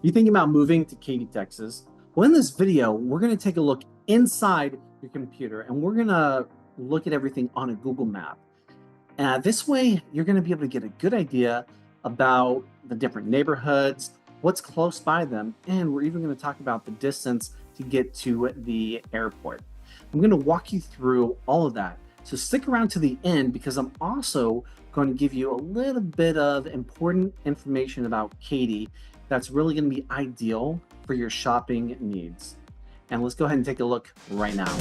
You thinking about moving to Katy, Texas? Well, in this video, we're going to take a look inside your computer and we're going to look at everything on a Google map. This way, you're going to be able to get a good idea about the different neighborhoods, what's close by them, and we're even going to talk about the distance to get to the airport. I'm going to walk you through all of that. So stick around to the end because I'm also going to give you a little bit of important information about Katy that's really going to be ideal for your shopping needs. And let's go ahead and take a look right now.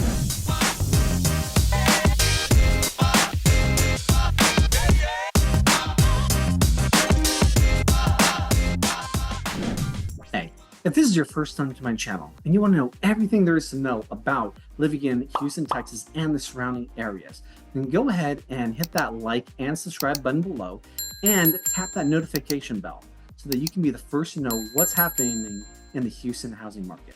Hey, if this is your first time to my channel and you want to know everything there is to know about living in Houston, Texas and the surrounding areas, then go ahead and hit that like and subscribe button below and tap that notification bell so that you can be the first to know what's happening in the Houston housing market.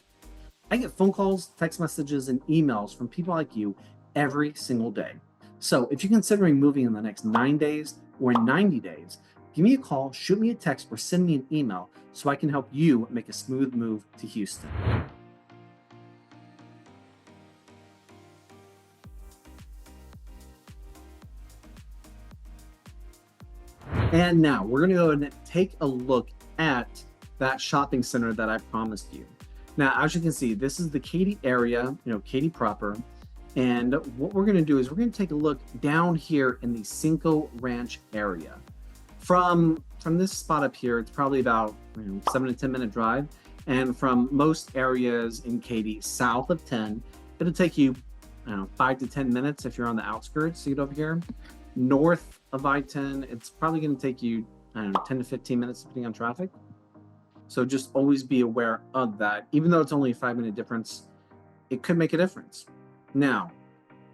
I get phone calls, text messages, and emails from people like you every single day. So if you're considering moving in the next 9 days or 90 days, give me a call, shoot me a text, or send me an email so I can help you make a smooth move to Houston. And now we're going to go and take a look at that shopping center that I promised you. Now, as you can see, this is the Katy area, Katy proper. And what we're going to do is we're going to take a look down here in the Cinco Ranch area. From this spot up here, it's probably about 7 to 10 minute drive. And from most areas in Katy, south of 10, it'll take you 5 to 10 minutes if you're on the outskirts to get over here. North of I-10, it's probably going to take you 10 to 15 minutes depending on traffic. So just always be aware of that. Even though it's only a 5-minute difference, it could make a difference. Now,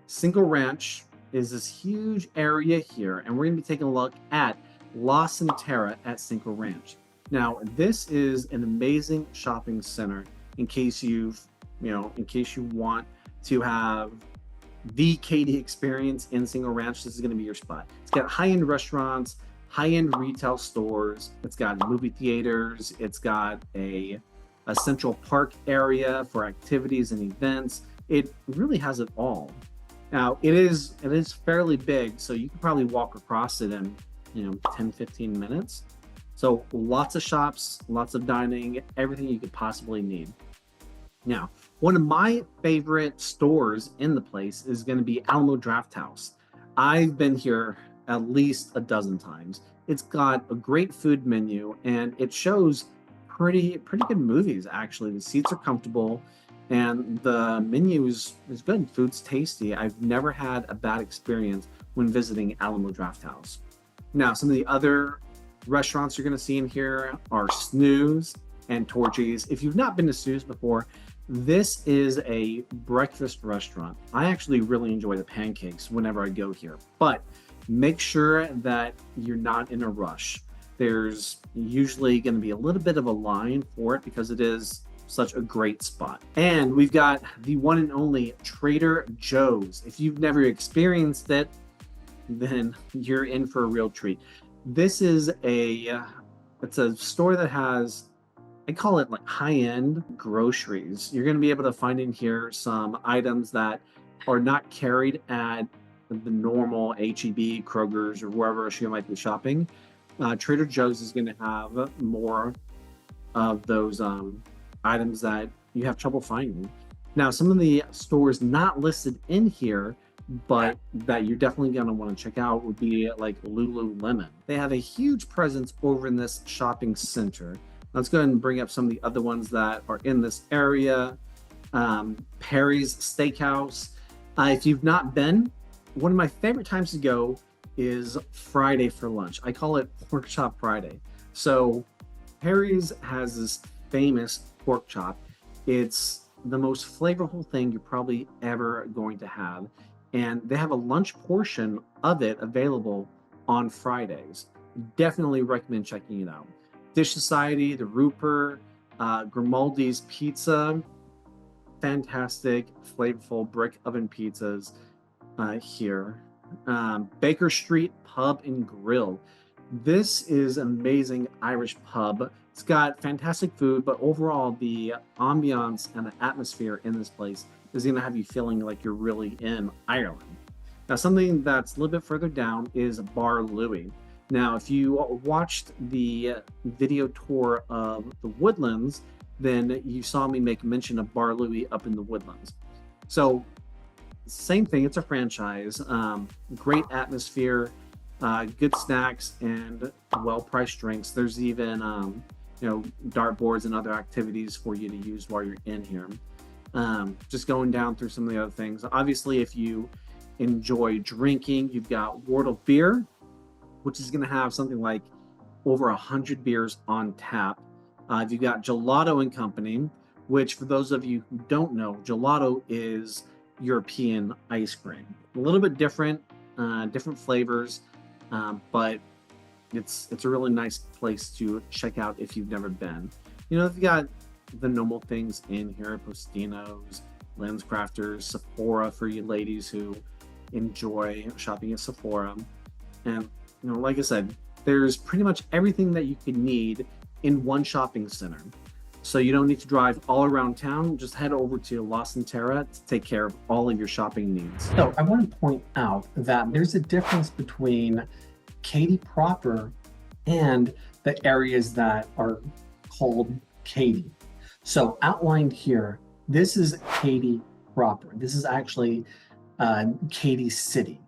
Cinco Ranch is this huge area here, and we're going to be taking a look at La Sunterra at Cinco Ranch. Now, this is an amazing shopping center in case you want to have the Katy experience in Cinco Ranch. This is going to be your spot. It's got high-end restaurants, high-end retail stores. It's got movie theaters. It's got a central park area for activities and events. It really has it all. Now, it is fairly big, so you can probably walk across it in 10-15 minutes. So lots of shops, lots of dining, everything you could possibly need. Now, one of my favorite stores in the place is going to be Almano Drafthouse. I've been here at least a dozen times. It's got a great food menu and it shows pretty good movies, actually. The seats are comfortable and the menu is good. Food's tasty. I've never had a bad experience when visiting Almano Drafthouse. Now, some of the other restaurants you're going to see in here are Snooze and Torchy's. If you've not been to Snooze before, this is a breakfast restaurant. I actually really enjoy the pancakes whenever I go here, but make sure that you're not in a rush. There's usually going to be a little bit of a line for it because it is such a great spot. And we've got the one and only Trader Joe's. If you've never experienced it, then you're in for a real treat. This is it's a store that has, I call it like high-end groceries. You're going to be able to find in here some items that are not carried at the normal H-E-B, Kroger's, or wherever else you might be shopping. Trader Joe's is going to have more of those items that you have trouble finding. Now, some of the stores not listed in here, but that you're definitely going to want to check out would be like Lululemon. They have a huge presence over in this shopping center. Let's go ahead and bring up some of the other ones that are in this area. Perry's Steakhouse. If you've not been, one of my favorite times to go is Friday for lunch. I call it Pork Chop Friday. So Perry's has this famous pork chop. It's the most flavorful thing you're probably ever going to have. And they have a lunch portion of it available on Fridays. Definitely recommend checking it out. Dish Society, the Rupert, Grimaldi's Pizza, fantastic, flavorful brick oven pizzas here. Baker Street Pub and Grill. This is an amazing Irish pub. It's got fantastic food, but overall the ambiance and the atmosphere in this place is going to have you feeling like you're really in Ireland. Now, something that's a little bit further down is Bar Louie. Now, if you watched the video tour of the Woodlands, then you saw me make mention of Bar Louie up in the Woodlands. So, same thing, it's a franchise. Great atmosphere, good snacks, and well-priced drinks. There's even dartboards and other activities for you to use while you're in here. Just going down through some of the other things. Obviously, if you enjoy drinking, you've got Wardle Beer, which is going to have something like over 100 beers on tap. You've got Gelato and Company, which for those of you who don't know, gelato is European ice cream. A little bit different, different flavors, but it's a really nice place to check out if you've never been. You've got the normal things in here: Postino's, LensCrafters, Sephora for you ladies who enjoy shopping at Sephora. And like I said, there's pretty much everything that you could need in one shopping center. So you don't need to drive all around town. Just head over to Sunterra to take care of all of your shopping needs. So I want to point out that there's a difference between Katy proper and the areas that are called Katy. So outlined here, this is Katy proper. This is actually Katy City.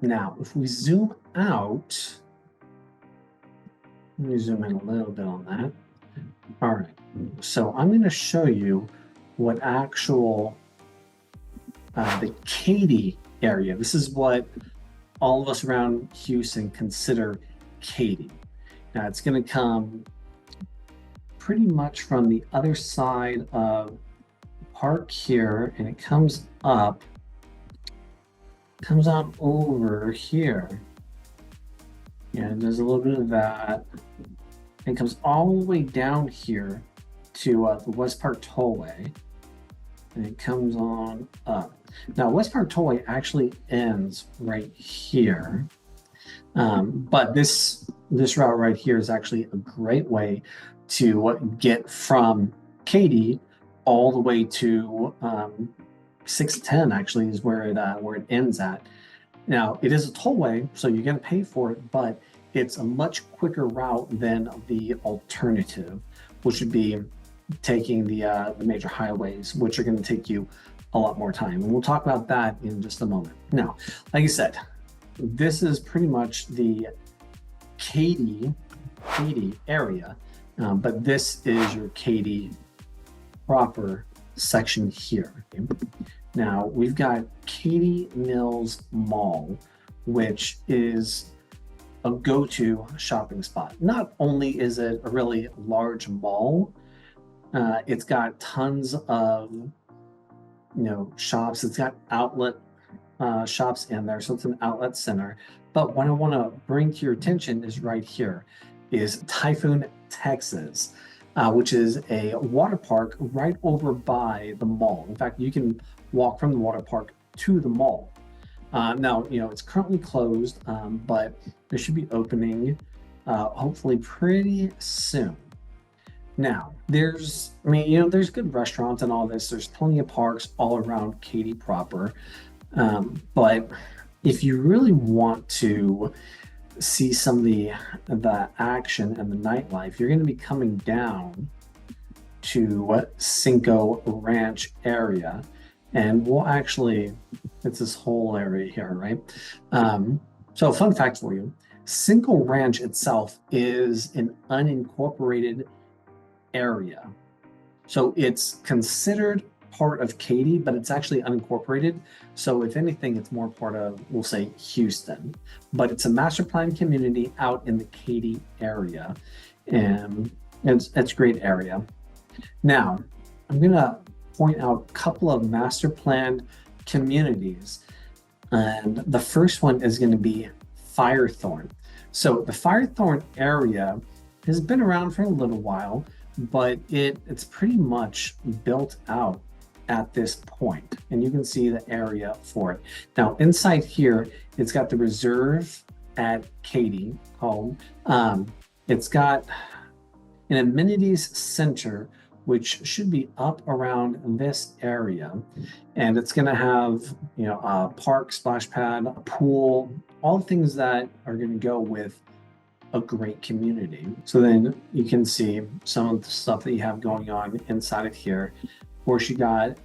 Now, if we zoom out, let me zoom in a little bit on that. All right, so I'm going to show you what actual the Katy area. This is what all of us around Houston consider Katy. Now, it's going to come pretty much from the other side of the park here, and it comes up over here. Yeah, it does a little bit of that. And comes all the way down here to the West Park Tollway, and it comes on up. Now, West Park Tollway actually ends right here, but this route right here is actually a great way to get from Katy all the way to 610. Actually, is where it ends at. Now, it is a tollway, so you're going to pay for it, but it's a much quicker route than the alternative, which would be taking the major highways, which are going to take you a lot more time. And we'll talk about that in just a moment. Now, like I said, this is pretty much the Katy area, but this is your Katy proper section here. Now, we've got Katy Mills Mall, which is a go-to shopping spot. Not only is it a really large mall, it's got tons of shops. It's got outlet shops in there, so it's an outlet center. But what I want to bring to your attention is right here is Typhoon, Texas, which is a water park right over by the mall. In fact, you can walk from the water park to the mall. Now, it's currently closed, but it should be opening hopefully pretty soon. Now, there's good restaurants and all this. There's plenty of parks all around Katy proper. But if you really want to see some of the action and the nightlife, you're going to be coming down to Cinco Ranch area. And it's this whole area here, right? So fun fact for you, Cinco Ranch itself is an unincorporated area. So it's considered part of Katy, but it's actually unincorporated. So if anything, it's more part of, we'll say, Houston. But it's a master plan community out in the Katy area. And it's a great area. Now, I'm going to point out a couple of master planned communities. And the first one is going to be Firethorn. So the Firethorn area has been around for a little while, but it's pretty much built out at this point. And you can see the area for it. Now, inside here, it's got the at Katy called. It's got an amenities center, which should be up around this area. And it's going to have, a park, splash pad, a pool, all things that are going to go with a great community. So then you can see some of the stuff that you have going on inside of here. Of course, you got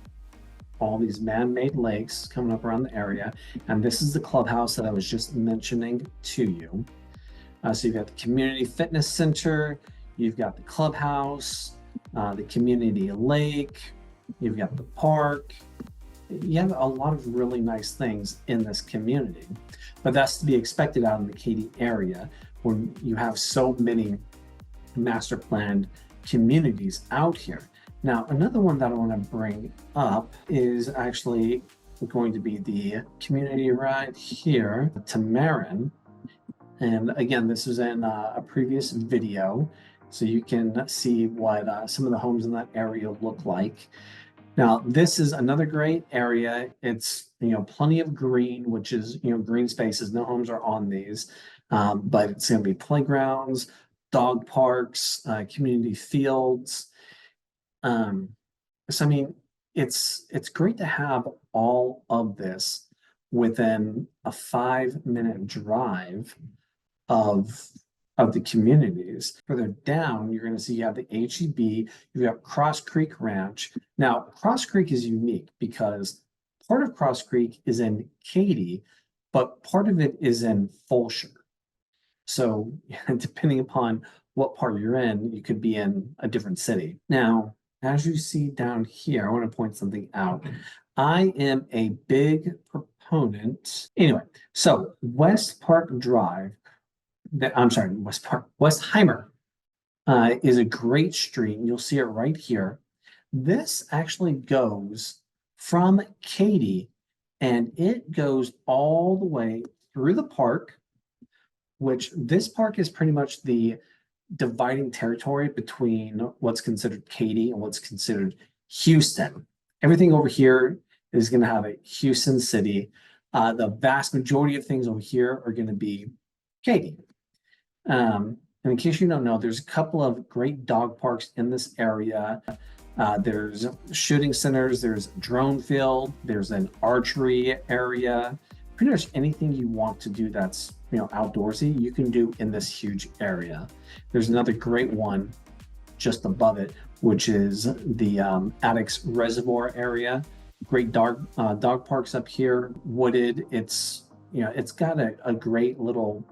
all these man-made lakes coming up around the area. And this is the clubhouse that I was just mentioning to you. So you've got the community fitness center, you've got the clubhouse, the community lake, you've got the park. You have a lot of really nice things in this community, but that's to be expected out in the Katy area when you have so many master planned communities out here. Now, another one that I want to bring up is actually going to be the community right here, Tamarin. And again, this was in a previous video, so you can see what some of the homes in that area look like. Now, this is another great area. It's, plenty of green, which is, green spaces. No homes are on these, but it's going to be playgrounds, dog parks, community fields. So, I mean, it's great to have all of this within a 5-minute drive of the communities. Further down, you're going to see you have the HEB, you've got Cross Creek Ranch. Now, Cross Creek is unique because part of Cross Creek is in Katy, but part of it is in Fulshire. So depending upon what part you're in, you could be in a different city. Now, as you see down here, I want to point something out. I am a big proponent. Anyway, so West Park Drive, Westheimer is a great street. And you'll see it right here. This actually goes from Katy and it goes all the way through the park, which this park is pretty much the dividing territory between what's considered Katy and what's considered Houston. Everything over here is going to have a Houston city. The vast majority of things over here are going to be Katy. And in case you don't know, there's a couple of great dog parks in this area. There's shooting centers, there's a drone field, there's an archery area. Pretty much anything you want to do that's outdoorsy, you can do in this huge area. There's another great one just above it, which is the Addicts Reservoir area. Great dog parks up here, wooded. It's got a great little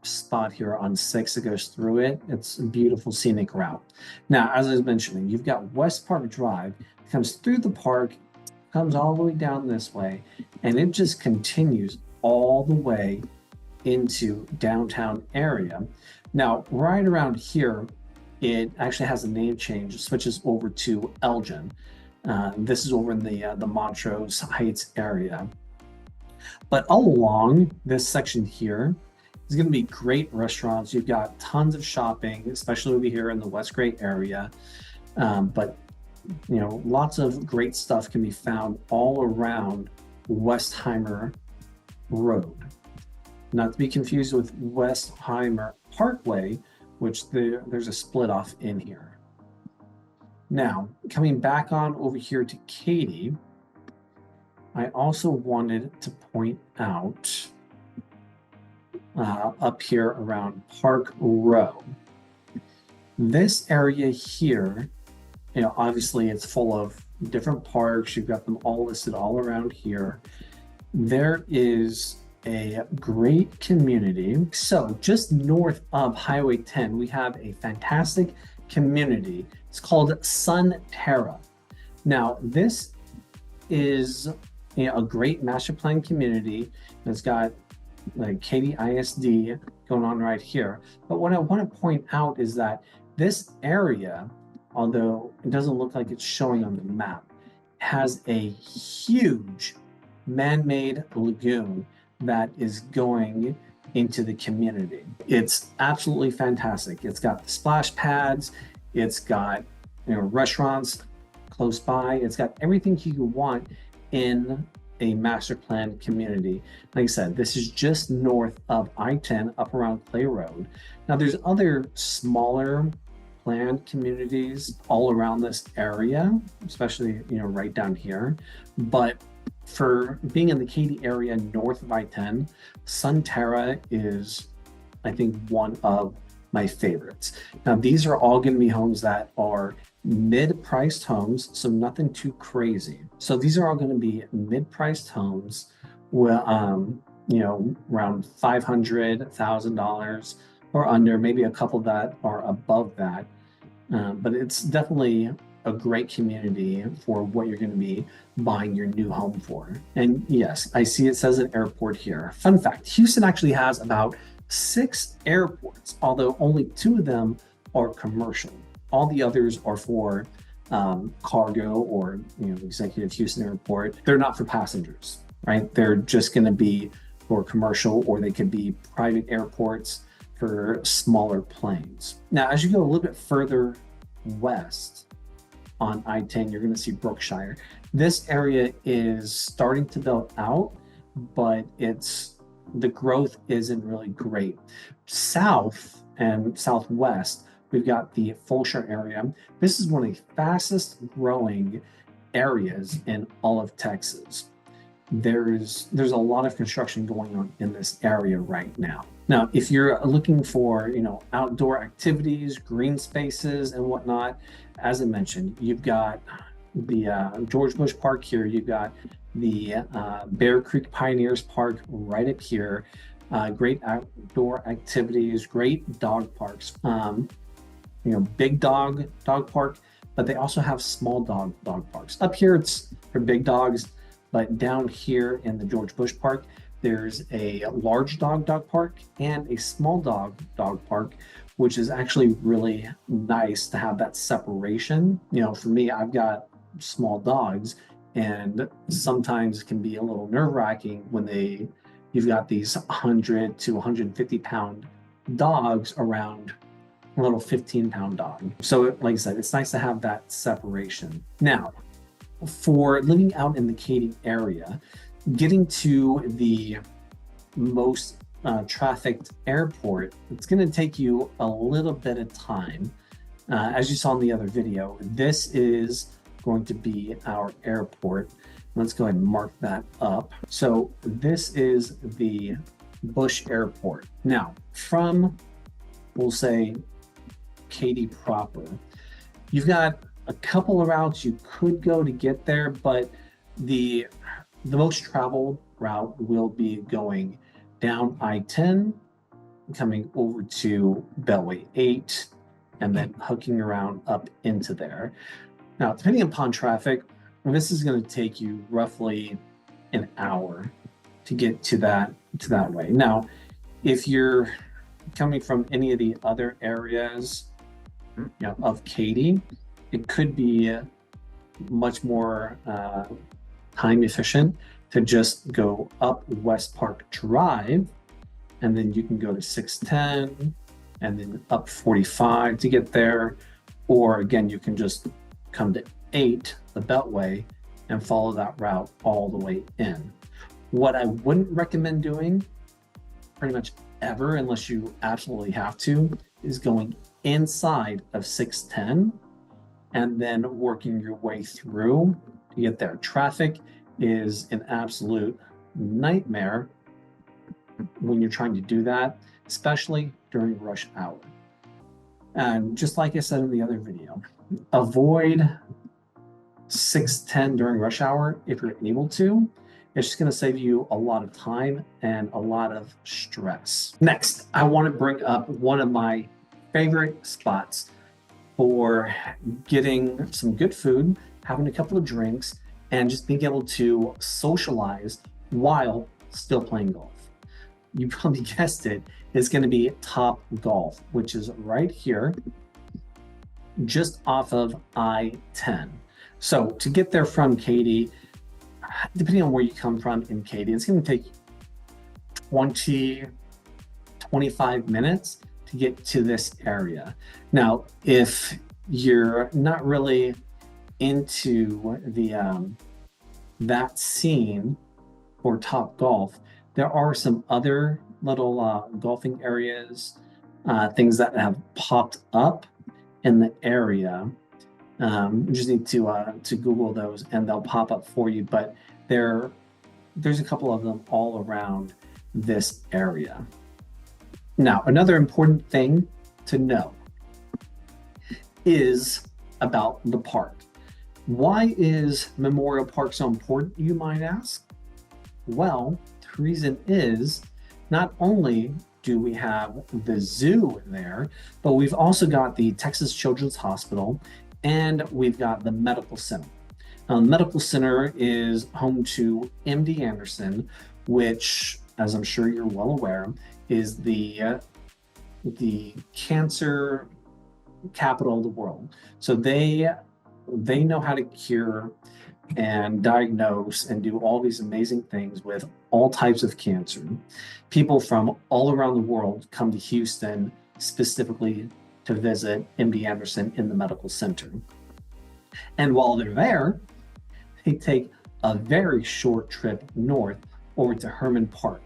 spot here on 6 that goes through it. It's a beautiful scenic route. Now, as I was mentioning, you've got West Park Drive, comes through the park, comes all the way down this way, and it just continues all the way into downtown area. Now, right around here, it actually has a name change. It switches over to Elgin. This is over in the Montrose Heights area. But all along this section here, there's going to be great restaurants. You've got tons of shopping, especially over here in the West Gray area. But lots of great stuff can be found all around Westheimer Road. Not to be confused with Westheimer Parkway, which there's a split off in here. Now, coming back on over here to Katy, I also wanted to point out up here around Park Row. This area here, obviously it's full of different parks. You've got them all listed all around here. There is a great community. So just north of Highway 10, we have a fantastic community. It's called Sunterra. Now, this is a great master plan community. It's got like Katy ISD going on right here. But what I want to point out is that this area, although it doesn't look like it's showing on the map, has a huge man-made lagoon that is going into the community. It's absolutely fantastic. It's got the splash pads, it's got restaurants close by, it's got everything you want in a master plan community. Like I said, this is just north of I-10 up around Clay Road. Now there's other smaller planned communities all around this area, especially, right down here. But for being in the Katy area north of I-10, Sunterra is, I think, one of my favorites. Now, these are all going to be homes that are mid-priced homes, so nothing too crazy. So these are all going to be mid-priced homes with, around $500,000 or under, maybe a couple that are above that. But it's definitely a great community for what you're going to be buying your new home for. And yes, I see it says an airport here. Fun fact, Houston actually has about 6 airports, although only 2 of them are commercial. All the others are for cargo or, Executive Houston Airport. They're not for passengers, right? They're just going to be for commercial, or they could be private airports for smaller planes. Now, as you go a little bit further west on I-10, you're going to see Brookshire. This area is starting to build out, but the growth isn't really great. South and southwest, we've got the Fulshire area. This is one of the fastest growing areas in all of Texas. There's a lot of construction going on in this area right now. Now, if you're looking for, outdoor activities, green spaces and whatnot, as I mentioned, you've got the George Bush Park here. You've got the Bear Creek Pioneers Park right up here. Great outdoor activities, great dog parks. Big dog park, but they also have small dog parks. Up here, it's for big dogs, but down here in the George Bush Park, there's a large dog park and a small dog park, which is actually really nice to have that separation. For me, I've got small dogs, and sometimes it can be a little nerve-wracking when you've got these 100 to 150 pound dogs around a little 15-pound dog. So like I said, it's nice to have that separation. Now, for living out in the Katy area, getting to the most trafficked airport, it's going to take you a little bit of time. As you saw in the other video, this is going to be our airport. Let's go ahead and mark that up. So this is the Bush Airport. Now, from, we'll say, Katy proper, you've got a couple of routes you could go to get there, but the most traveled route will be going down I-10, coming over to Beltway 8, and then hooking around up into there. Now, depending upon traffic, this is going to take you roughly an hour to get to that way. Now, if you're coming from any of the other areas of Katy, it could be much more time efficient to just go up West Park Drive, and then you can go to 610 and then up 45 to get there. Or again, you can just come to 8, the Beltway, and follow that route all the way in. What I wouldn't recommend doing pretty much ever, unless you absolutely have to, is going inside of 610 and then working your way through to get there. Traffic is an absolute nightmare when you're trying to do that, especially during rush hour. And just like I said in the other video, avoid 610 during rush hour if you're able to. It's just going to save you a lot of time and a lot of stress. Next, I want to bring up one of my favorite spots for getting some good food, having a couple of drinks, and just being able to socialize while still playing golf. You probably guessed it, it's going to be Top Golf, which is right here, just off of I-10. So to get there from Katy, depending on where you come from in Katy, it's going to take 25 minutes to get to this area. Now, if you're not really into the that scene, or Top Golf, there are some other little golfing areas, things that have popped up in the area. You just need to Google those and they'll pop up for you. But there's a couple of them all around this area. Now, another important thing to know is about the park. Why is Memorial Park so important, you might ask? Well, the reason is not only do we have the zoo there, but we've also got the Texas Children's Hospital and we've got the medical center. Now, the medical center is home to MD Anderson, which, as I'm sure you're well aware, is the cancer capital of the world. So they know how to cure and diagnose and do all these amazing things with all types of cancer. People from all around the world come to Houston specifically to visit MD Anderson in the medical center. And while they're there, they take a very short trip north over to Hermann Park.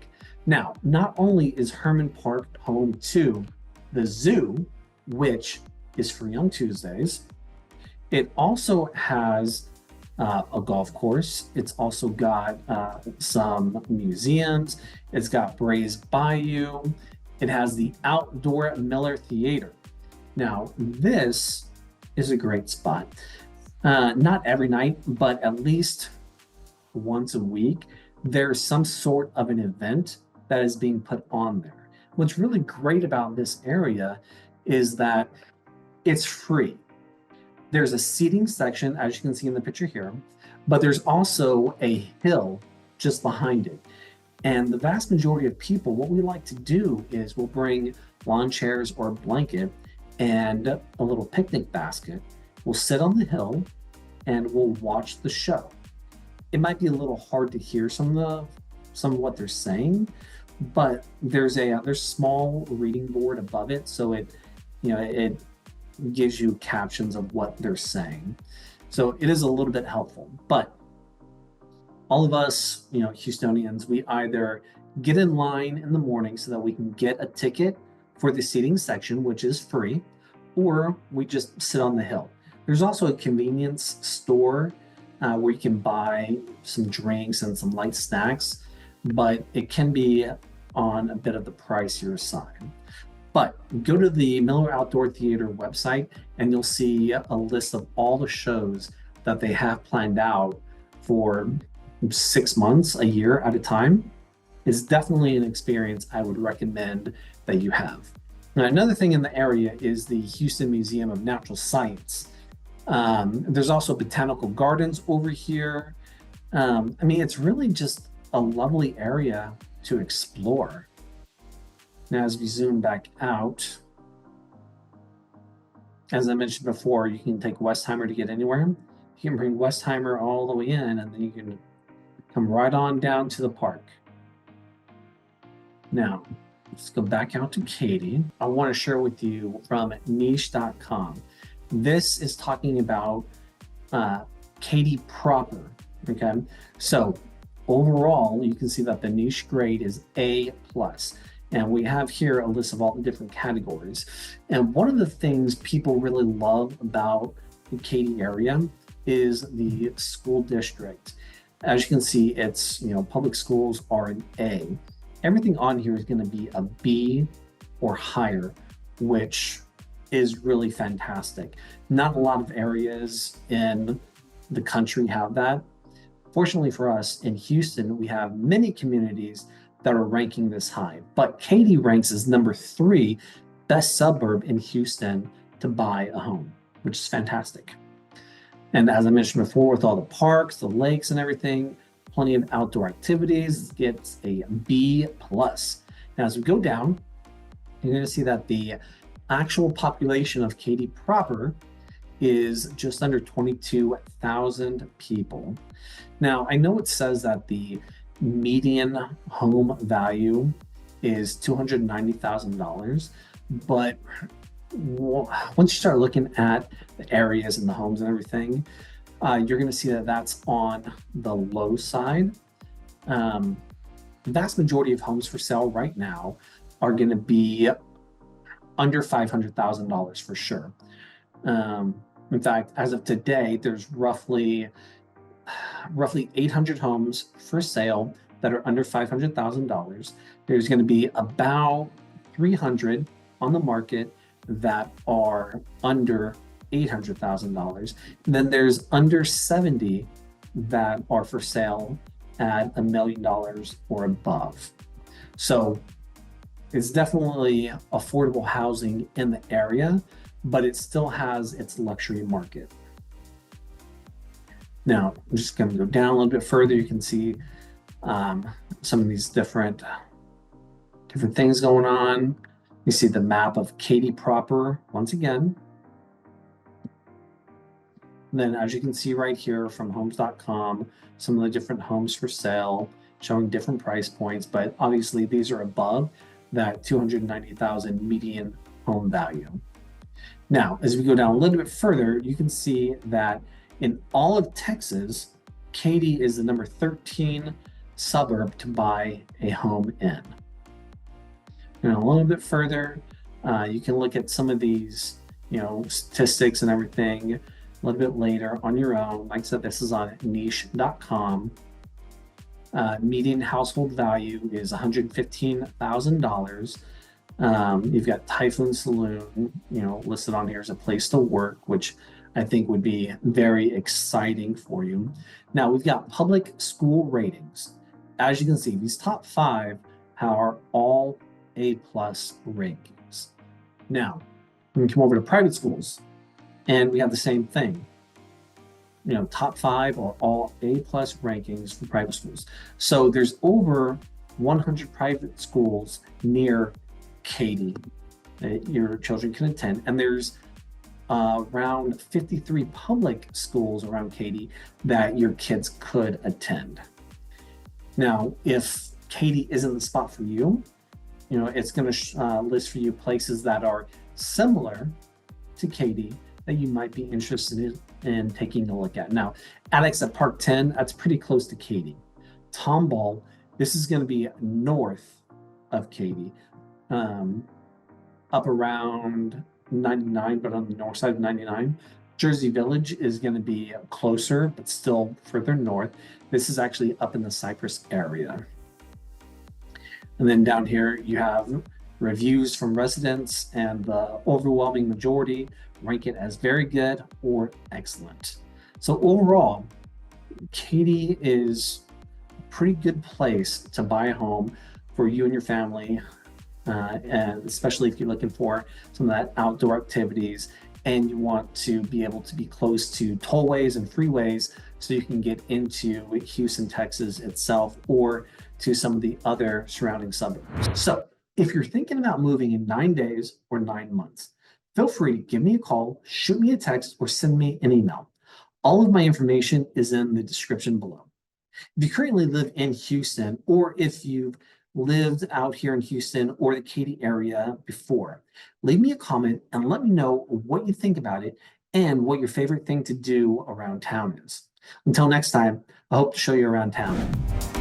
Now, not only is Hermann Park home to the zoo, which is free on Tuesdays, it also has a golf course. It's also got some museums. It's got Bray's Bayou. It has the outdoor Miller Theater. Now, this is a great spot. Not every night, but at least once a week, there's some sort of an event that is being put on there. What's really great about this area is that it's free. There's a seating section, as you can see in the picture here, but there's also a hill just behind it. And the vast majority of people, what we like to do is we'll bring lawn chairs or a blanket and a little picnic basket. We'll sit on the hill and we'll watch the show. It might be a little hard to hear some of what they're saying, but there's small reading board above it, so it gives you captions of what they're saying. So it is a little bit helpful. But all of us, Houstonians, we either get in line in the morning so that we can get a ticket for the seating section, which is free, or we just sit on the hill. There's also a convenience store where you can buy some drinks and some light snacks, but it can be on a bit of the pricier side. But go to the Miller Outdoor Theater website and you'll see a list of all the shows that they have planned out for 6 months, a year at a time. It's definitely an experience I would recommend that you have. Now, another thing in the area is the Houston Museum of Natural Science. There's also botanical gardens over here. It's really just a lovely area to explore. Now, as we zoom back out, as I mentioned before, you can take Westheimer to get anywhere. You can bring Westheimer all the way in, and then you can come right on down to the park. Now, let's go back out to Katy. I want to share with you from niche.com. This is talking about Katy proper, okay? So overall, you can see that the niche grade is A+. And we have here a list of all the different categories. And one of the things people really love about the Katy area is the school district. As you can see, it's, public schools are an A. Everything on here is going to be a B or higher, which is really fantastic. Not a lot of areas in the country have that. Fortunately for us in Houston, we have many communities that are ranking this high, but Katy ranks as number 3 best suburb in Houston to buy a home, which is fantastic. And as I mentioned before, with all the parks, the lakes and everything, plenty of outdoor activities, it gets a B+. Now, as we go down, you're going to see that the actual population of Katy proper is just under 22,000 people. Now, I know it says that the median home value is $290,000, but once you start looking at the areas and the homes and everything, you're going to see that that's on the low side. The vast majority of homes for sale right now are going to be under $500,000 for sure. In fact, as of today, there's roughly 800 homes for sale that are under $500,000. There's going to be about 300 on the market that are under $800,000. Then there's under 70 that are for sale at $1 million or above. So it's definitely affordable housing in the area, but it still has its luxury market. Now, I'm just going to go down a little bit further. You can see some of these different things going on. You see the map of Katy proper once again. And then as you can see right here from homes.com, some of the different homes for sale showing different price points, but obviously these are above that $290,000 median home value. Now, as we go down a little bit further, you can see that in all of Texas, Katy is the number 13 suburb to buy a home in. And a little bit further, you can look at some of these, statistics and everything a little bit later on your own. Like I said, this is on niche.com. Median household value is $115,000. You've got Typhoon Saloon, listed on here as a place to work, which I think would be very exciting for you. Now we've got public school ratings. As you can see, these top 5 are all A+ rankings. Now, we come over to private schools, and we have the same thing. Top 5 are all A+ rankings for private schools. So there's over 100 private schools near Katy that your children can attend, and there's around 53 public schools around Katy that your kids could attend. Now, if Katy isn't the spot for you, it's going to list for you places that are similar to Katy that you might be interested in taking a look at. Now, Addicts at Park 10, that's pretty close to Katy. Tomball, this is going to be north of Katy, up around 99, but on the north side of 99. Jersey Village is going to be closer, but still further north. This is actually up in the Cypress area. And then down here, you have reviews from residents, and the overwhelming majority rank it as very good or excellent. So overall, Katy is a pretty good place to buy a home for you and your family, and especially if you're looking for some of that outdoor activities and you want to be able to be close to tollways and freeways so you can get into Houston, Texas itself, or to some of the other surrounding suburbs. So if you're thinking about moving in 9 days or 9 months, feel free to give me a call, shoot me a text, or send me an email. All of my information is in the description below. If you currently live in Houston, or if you've lived out here in Houston or the Katy area before, leave me a comment and let me know what you think about it and what your favorite thing to do around town is. Until next time, I hope to show you around town.